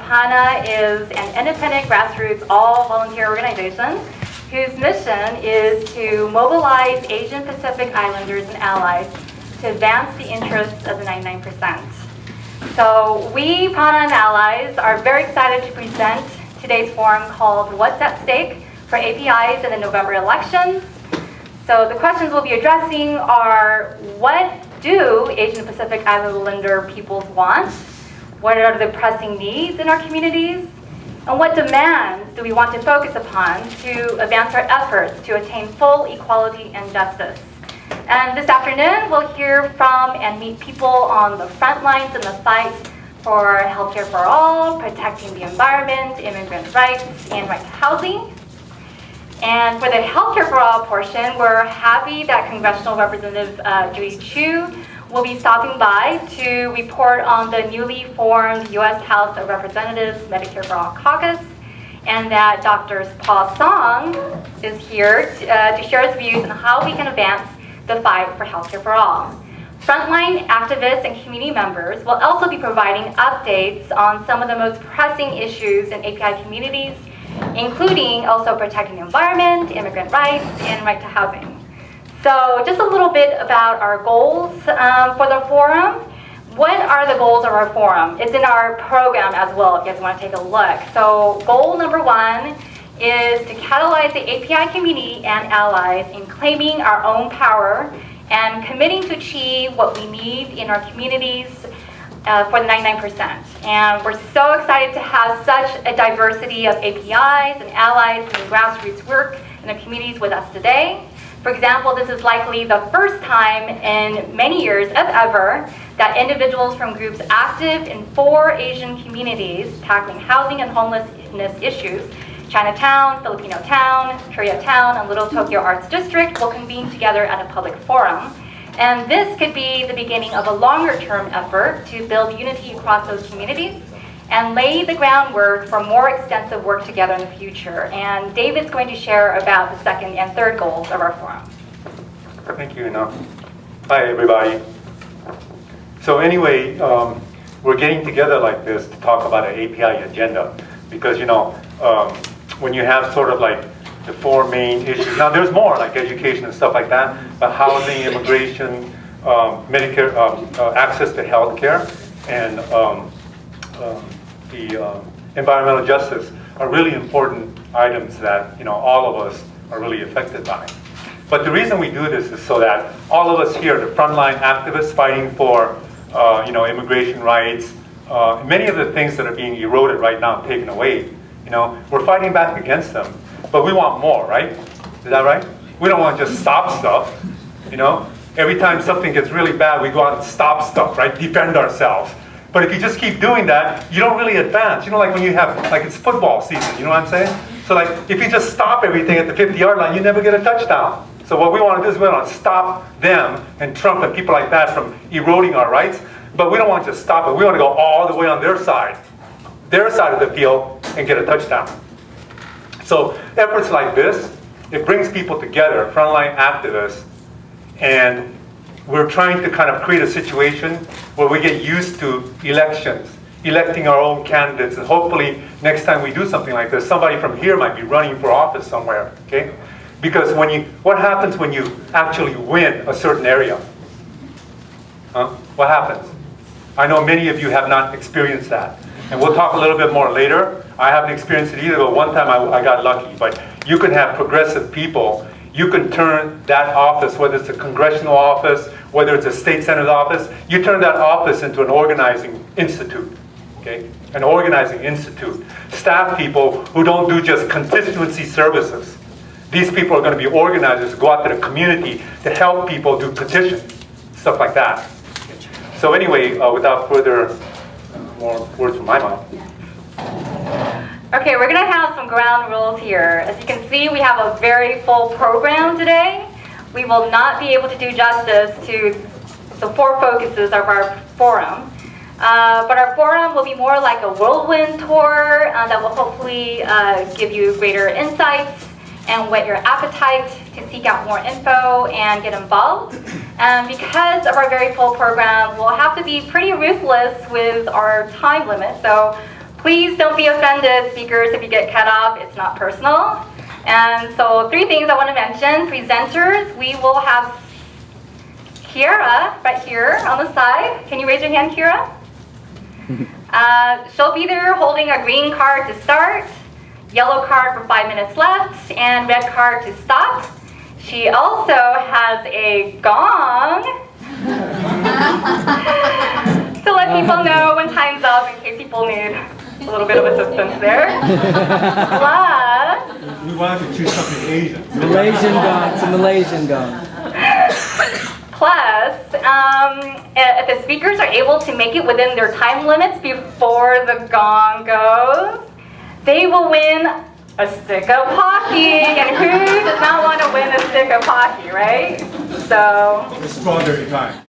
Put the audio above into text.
PANA is an independent grassroots all-volunteer organization whose mission is to mobilize Asian Pacific Islanders and allies to advance the interests of the 99%. So we, PANA and allies, are very excited to present today's forum called What's at Stake for APIs in the November elections. So the questions we'll be addressing are, what do Asian Pacific Islander peoples want? What are the pressing needs in our communities? And what demands do we want to focus upon to advance our efforts to attain full equality and justice? And this afternoon, we'll hear from and meet people on the front lines in the fight for healthcare for all, protecting the environment, immigrant rights, and right to housing. And for the healthcare for all portion, we're happy that Congressional Representative Judy Chu will be stopping by to report on the newly formed U.S. House of Representatives Medicare for All Caucus, and that Dr. Paul Song is here to share his views on how we can advance the fight for healthcare for all. Frontline activists and community members will also be providing updates on some of the most pressing issues in API communities, including also protecting the environment, immigrant rights, and right to housing. So just a little bit about our goals for the forum. What are the goals of our forum? It's in our program as well, if you guys want to take a look. So goal number one is to catalyze the API community and allies in claiming our own power and committing to achieve what we need in our communities for the 99%. And we're so excited to have such a diversity of APIs and allies and grassroots work in the communities with us today. For example, this is likely the first time in many years, if ever, that individuals from groups active in 4 Asian communities tackling housing and homelessness issues, Chinatown, Filipino Town, Koreatown, and Little Tokyo Arts District, will convene together at a public forum. And this could be the beginning of a longer-term effort to build unity across those communities and lay the groundwork for more extensive work together in the future. And David's going to share about the second and third goals of our forum. Thank you, Ina. Hi, everybody. So anyway, we're getting together like this to talk about an API agenda because, when you have sort of like the 4 main issues, now there's more like education and stuff like that, but housing, immigration, Medicare, access to healthcare, and the environmental justice are really important items that all of us are really affected by. But the reason we do this is so that all of us here, the frontline activists fighting for immigration rights, many of the things that are being eroded right now, taken away, we're fighting back against them. But we want more, right? Is that right? We don't want to just stop stuff. Every time something gets really bad, we go out and stop stuff, right? Defend ourselves. But if you just keep doing that, you don't really advance. Like when you have, like it's football season, you know what I'm saying? So like if you just stop everything at the 50-yard line, you never get a touchdown. So what we want to do is we want to stop them and Trump and people like that from eroding our rights. But we don't want to just stop it. We want to go all the way on their side of the field, and get a touchdown. So efforts like this, it brings people together, frontline activists, and we're trying to kind of create a situation where we get used to elections, electing our own candidates, and hopefully next time we do something like this, somebody from here might be running for office somewhere, okay? Because what happens when you actually win a certain area? What happens? I know many of you have not experienced that. And we'll talk a little bit more later. I haven't experienced it either, but one time I got lucky. But you can have progressive people. You can turn that office, whether it's a congressional office, whether it's a state senator's office, you turn that office into an organizing institute, okay? An organizing institute. Staff people who don't do just constituency services. These people are going to be organizers, go out to the community to help people do petitions, stuff like that. So anyway, without further more words from my mouth. Okay, we're going to have some ground rules here. As you can see, we have a very full program today. We will not be able to do justice to the 4 focuses of our forum. But our forum will be more like a whirlwind tour that will hopefully give you greater insights and whet your appetite to seek out more info and get involved. And because of our very full program, we'll have to be pretty ruthless with our time limit. So Please don't be offended, speakers, if you get cut off. It's not personal. And so 3 things I want to mention. Presenters, we will have Kiara right here on the side. Can you raise your hand, Kiara? She'll be there holding a green card to start, yellow card for 5 minutes left, and red card to stop. She also has a gong to let people know when time's up in case people need a little bit of assistance there. Plus, We wanted to choose something Asian. Malaysian gong. It's a Malaysian gong. plus, if the speakers are able to make it within their time limits before the gong goes, they will win a stick of hockey. And who does not want to win a stick of hockey, right? So, The strawberry kind.